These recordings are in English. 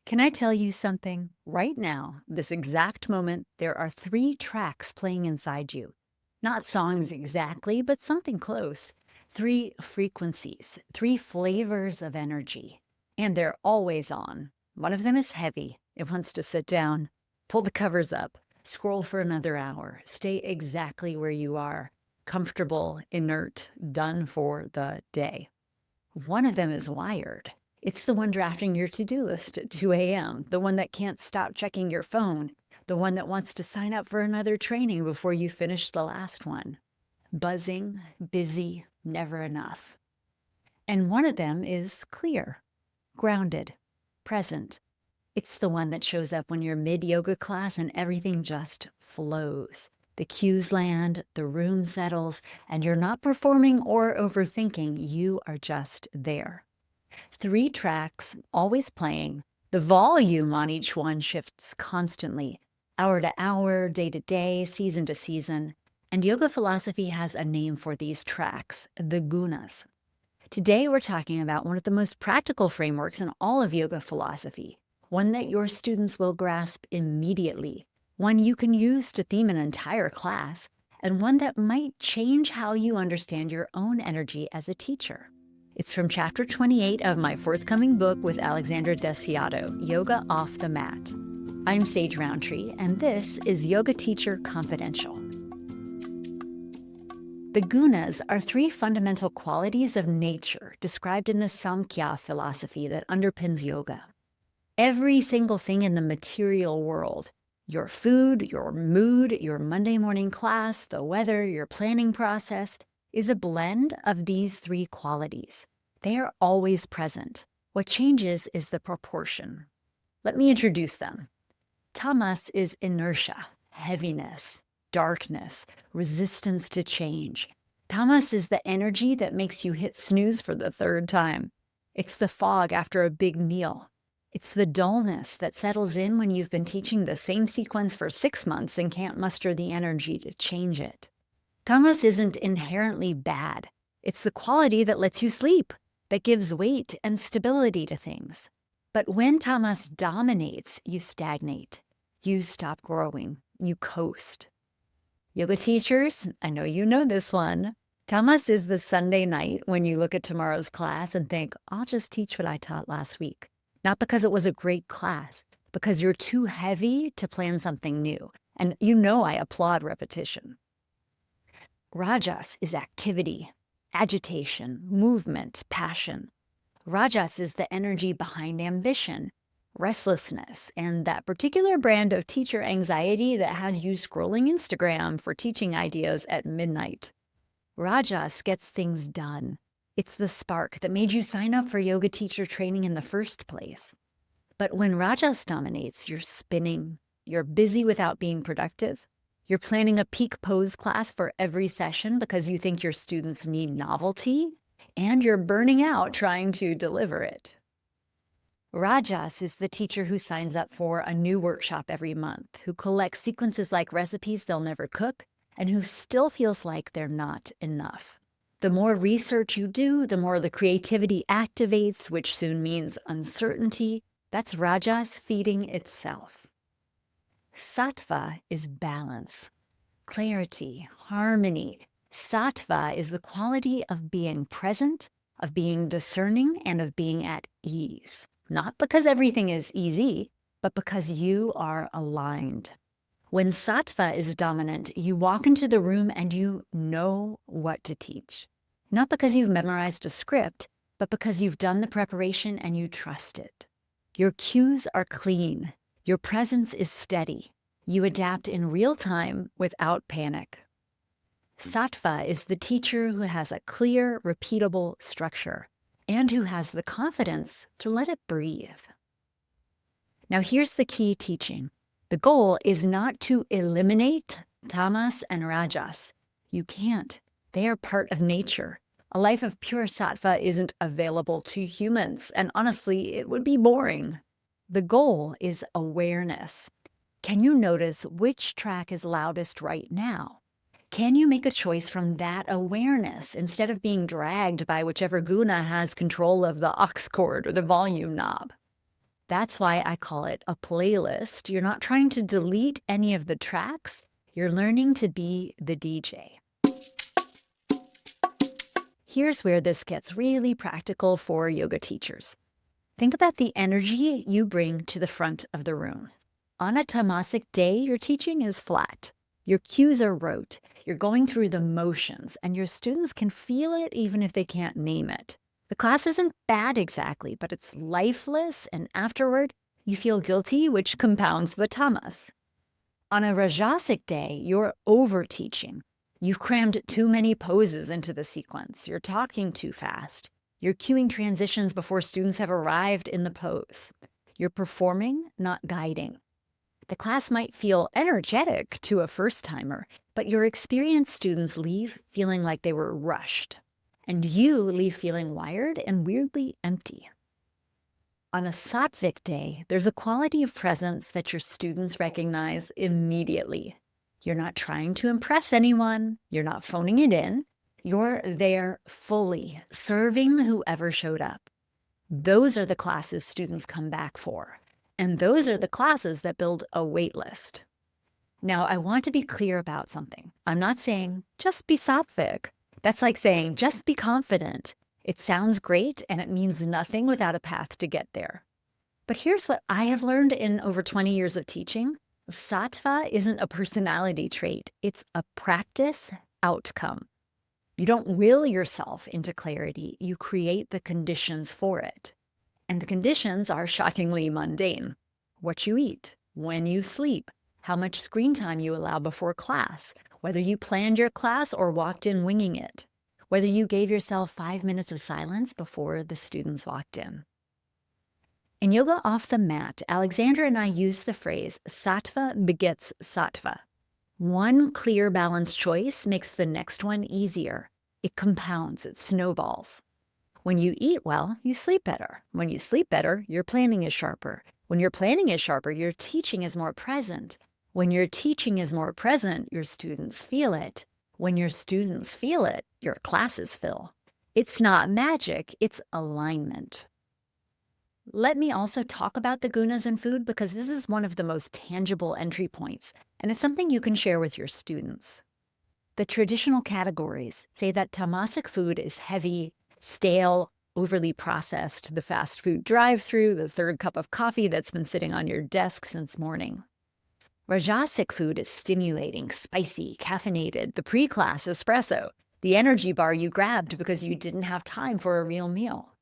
Can I tell you something? Right now, this exact moment, there are three tracks playing inside you. Not songs exactly, but something close. Three frequencies, three flavors of energy. And they're always on. One of them is heavy. It wants to sit down. Pull the covers up. Scroll for another hour. Stay exactly where you are. Comfortable, inert, done for the day. One of them is wired. It's the one drafting your to-do list at 2 a.m., the one that can't stop checking your phone, the one that wants to sign up for another training before you finish the last one. Buzzing, busy, never enough. And one of them is clear, grounded, present. It's the one that shows up when you're mid-yoga class and everything just flows. The cues land, the room settles, and you're not performing or overthinking. You are just there. Three tracks, always playing. The volume on each one shifts constantly, hour to hour, day to day, season to season. And yoga philosophy has a name for these tracks, the Gunas. Today, we're talking about one of the most practical frameworks in all of yoga philosophy, one that your students will grasp immediately, one you can use to theme an entire class, and one that might change how you understand your own energy as a teacher. It's from chapter 28 of my forthcoming book with Alexandra Desiato, Yoga Off the Mat. I'm Sage Rountree, and this is Yoga Teacher Confidential. The gunas are three fundamental qualities of nature described in the Samkhya philosophy that underpins yoga. Every single thing in the material world, your food, your mood, your Monday morning class, the weather, your planning process, is a blend of these three qualities. They are always present. What changes is the proportion. Let me introduce them. Tamas is inertia, heaviness, darkness, resistance to change. Tamas is the energy that makes you hit snooze for the third time. It's the fog after a big meal. It's the dullness that settles in when you've been teaching the same sequence for 6 months and can't muster the energy to change it. Tamas isn't inherently bad. It's the quality that lets you sleep, that gives weight and stability to things. But when tamas dominates, you stagnate. You stop growing. You coast. Yoga teachers, I know you know this one. Tamas is the Sunday night when you look at tomorrow's class and think, I'll just teach what I taught last week. Not because it was a great class, because you're too heavy to plan something new. And you know I applaud repetition. Rajas is activity, agitation, movement, passion. Rajas is the energy behind ambition, restlessness, and that particular brand of teacher anxiety that has you scrolling Instagram for teaching ideas at midnight. Rajas gets things done. It's the spark that made you sign up for yoga teacher training in the first place. But when Rajas dominates, you're spinning. You're busy without being productive. You're planning a peak pose class for every session because you think your students need novelty, and you're burning out trying to deliver it. Rajas is the teacher who signs up for a new workshop every month, who collects sequences like recipes they'll never cook, and who still feels like they're not enough. The more research you do, the more the creativity activates, which soon means uncertainty. That's Rajas feeding itself. Sattva is balance, clarity, harmony. Sattva is the quality of being present, of being discerning, and of being at ease. Not because everything is easy, but because you are aligned. When sattva is dominant, you walk into the room and you know what to teach. Not because you've memorized a script, but because you've done the preparation and you trust it. Your cues are clean. Your presence is steady. You adapt in real time without panic. Sattva is the teacher who has a clear, repeatable structure and who has the confidence to let it breathe. Now here's the key teaching. The goal is not to eliminate tamas and rajas. You can't. They are part of nature. A life of pure sattva isn't available to humans, and honestly, it would be boring. The goal is awareness. Can you notice which track is loudest right now? Can you make a choice from that awareness instead of being dragged by whichever guna has control of the aux cord or the volume knob? That's why I call it a playlist. You're not trying to delete any of the tracks. You're learning to be the DJ. Here's where this gets really practical for yoga teachers. Think about the energy you bring to the front of the room. On a tamasic day, your teaching is flat. Your cues are rote. You're going through the motions, and your students can feel it even if they can't name it. The class isn't bad exactly, but it's lifeless, and afterward, you feel guilty, which compounds the tamas. On a rajasic day, you're over-teaching. You've crammed too many poses into the sequence. You're talking too fast. You're cueing transitions before students have arrived in the pose. You're performing, not guiding. The class might feel energetic to a first-timer, but your experienced students leave feeling like they were rushed. And you leave feeling wired and weirdly empty. On a sattvic day, there's a quality of presence that your students recognize immediately. You're not trying to impress anyone. You're not phoning it in. You're there fully, serving whoever showed up. Those are the classes students come back for. And those are the classes that build a wait list. Now, I want to be clear about something. I'm not saying just be sattvic. That's like saying just be confident. It sounds great and it means nothing without a path to get there. But here's what I have learned in over 20 years of teaching. Sattva isn't a personality trait. It's a practice outcome. You don't will yourself into clarity. You create the conditions for it. And the conditions are shockingly mundane. What you eat, when you sleep, how much screen time you allow before class, whether you planned your class or walked in winging it, whether you gave yourself 5 minutes of silence before the students walked in. In Yoga Off the Mat, Alexandra and I use the phrase sattva begets sattva. One clear, balanced choice makes the next one easier. It compounds, it snowballs. When you eat well, you sleep better. When you sleep better, your planning is sharper. When your planning is sharper, your teaching is more present. When your teaching is more present, your students feel it. When your students feel it, your classes fill. It's not magic, it's alignment. Let me also talk about the gunas in food because this is one of the most tangible entry points, and it's something you can share with your students. The traditional categories say that tamasic food is heavy, stale, overly processed, the fast food drive-through, the third cup of coffee that's been sitting on your desk since morning. Rajasic food is stimulating, spicy, caffeinated, the pre-class espresso, the energy bar you grabbed because you didn't have time for a real meal.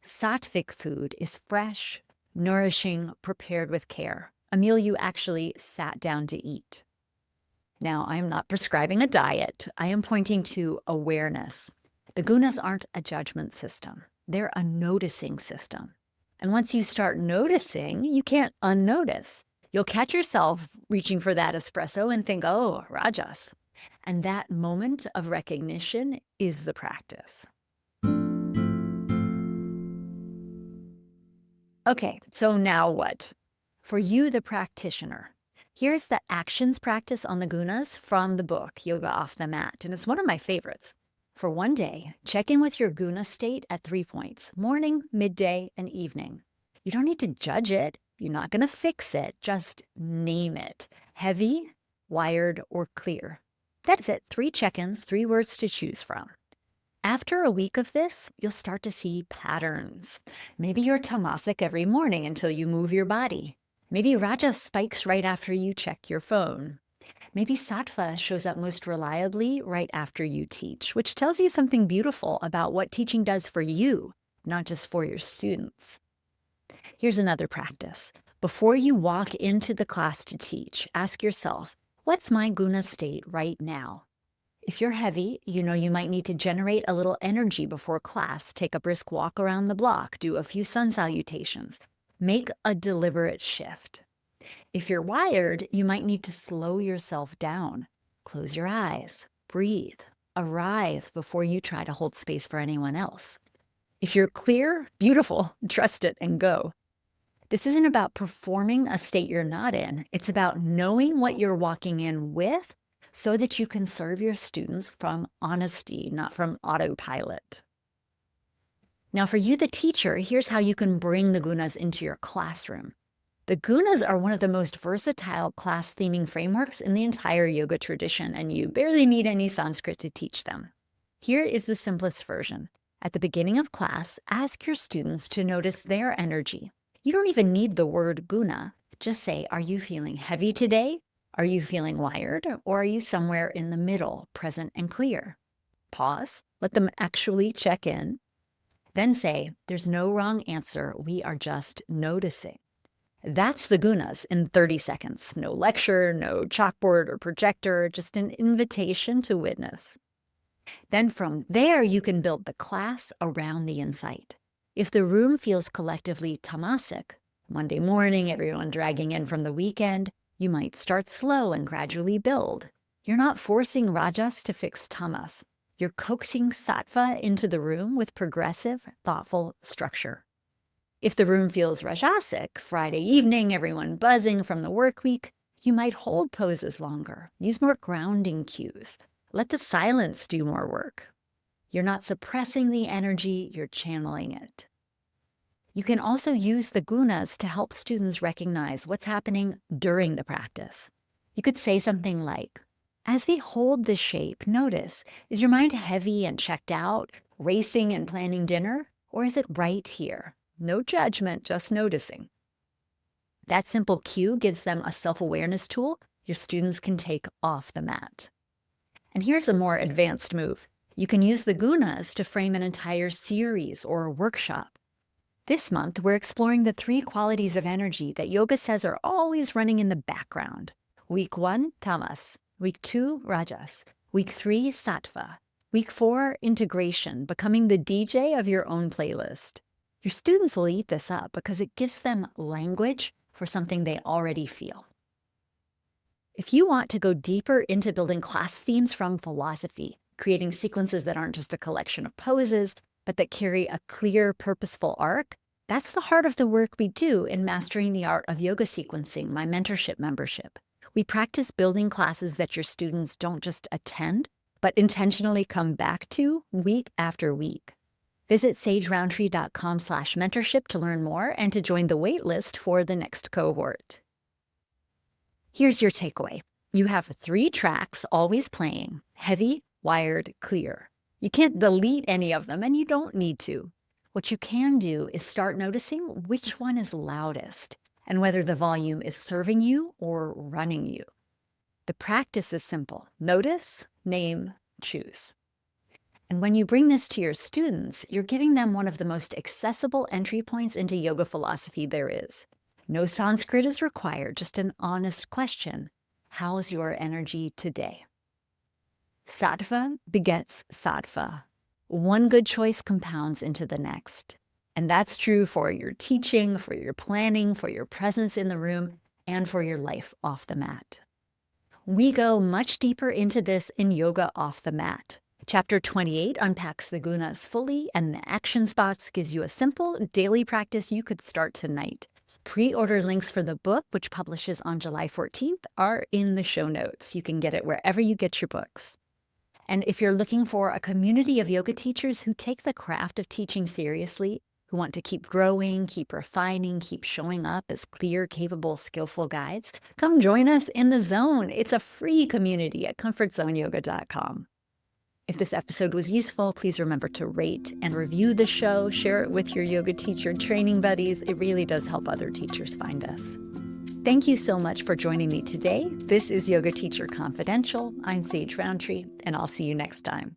Sattvic food is fresh, nourishing, prepared with care, a meal you actually sat down to eat. Now, I am not prescribing a diet. I am pointing to awareness. The gunas aren't a judgment system. They're a noticing system. And once you start noticing, you can't unnotice. You'll catch yourself reaching for that espresso and think, oh, Rajas. And that moment of recognition is the practice. Okay, so now what? For you, the practitioner, here's the actions practice on the gunas from the book, Yoga Off the Mat, and it's one of my favorites. For one day, check in with your guna state at 3 points, morning, midday, and evening. You don't need to judge it. You're not going to fix it. Just name it. Heavy, wired, or clear. That's it. 3 check-ins, 3 words to choose from. After a week of this, you'll start to see patterns. Maybe you're tamasic every morning until you move your body. Maybe Raja spikes right after you check your phone. Maybe sattva shows up most reliably right after you teach, which tells you something beautiful about what teaching does for you, not just for your students. Here's another practice. Before you walk into the class to teach, ask yourself, what's my guna state right now? If you're heavy, you know you might need to generate a little energy before class, take a brisk walk around the block, do a few sun salutations. Make a deliberate shift. If you're wired, you might need to slow yourself down. Close your eyes, breathe, arrive before you try to hold space for anyone else. If you're clear, beautiful, trust it and go. This isn't about performing a state you're not in. It's about knowing what you're walking in with so that you can serve your students from honesty, not from autopilot. Now for you, the teacher, here's how you can bring the gunas into your classroom. The gunas are one of the most versatile class theming frameworks in the entire yoga tradition, and you barely need any Sanskrit to teach them. Here is the simplest version. At the beginning of class, ask your students to notice their energy. You don't even need the word guna. Just say, are you feeling heavy today? Are you feeling wired? Or are you somewhere in the middle, present and clear? Pause, let them actually check in. Then say, there's no wrong answer, we are just noticing. That's the gunas in 30 seconds. No lecture, no chalkboard or projector, just an invitation to witness. Then from there, you can build the class around the insight. If the room feels collectively tamasic, Monday morning, everyone dragging in from the weekend, you might start slow and gradually build. You're not forcing rajas to fix tamas. You're coaxing sattva into the room with progressive, thoughtful structure. If the room feels rajasic, Friday evening, everyone buzzing from the work week, you might hold poses longer. Use more grounding cues. Let the silence do more work. You're not suppressing the energy, you're channeling it. You can also use the gunas to help students recognize what's happening during the practice. You could say something like, as we hold this shape, notice, is your mind heavy and checked out, racing and planning dinner? Or is it right here? No judgment, just noticing. That simple cue gives them a self-awareness tool your students can take off the mat. And here's a more advanced move. You can use the gunas to frame an entire series or workshop. This month, we're exploring the 3 qualities of energy that yoga says are always running in the background. Week 1, tamas. Week 2, rajas. Week 3, sattva. Week 4, integration, becoming the DJ of your own playlist. Your students will eat this up because it gives them language for something they already feel. If you want to go deeper into building class themes from philosophy, creating sequences that aren't just a collection of poses, but that carry a clear, purposeful arc, that's the heart of the work we do in Mastering the Art of Yoga Sequencing, my mentorship membership. We practice building classes that your students don't just attend, but intentionally come back to week after week. Visit sagerountree.com/mentorship to learn more and to join the waitlist for the next cohort. Here's your takeaway. You have 3 tracks always playing: heavy, wired, clear. You can't delete any of them, and you don't need to. What you can do is start noticing which one is loudest and whether the volume is serving you or running you. The practice is simple. Notice, name, choose. And when you bring this to your students, you're giving them one of the most accessible entry points into yoga philosophy there is. No Sanskrit is required, just an honest question. How's your energy today? Sattva begets sattva. One good choice compounds into the next. And that's true for your teaching, for your planning, for your presence in the room, and for your life off the mat. We go much deeper into this in Yoga Off the Mat. Chapter 28 unpacks the gunas fully, and the action spots gives you a simple daily practice you could start tonight. Pre-order links for the book, which publishes on July 14th, are in the show notes. You can get it wherever you get your books. And if you're looking for a community of yoga teachers who take the craft of teaching seriously, who want to keep growing, keep refining, keep showing up as clear, capable, skillful guides, come join us in the Zone. It's a free community at comfortzoneyoga.com. If this episode was useful, please remember to rate and review the show, share it with your yoga teacher training buddies. It really does help other teachers find us. Thank you so much for joining me today. This is Yoga Teacher Confidential. I'm Sage Rountree, and I'll see you next time.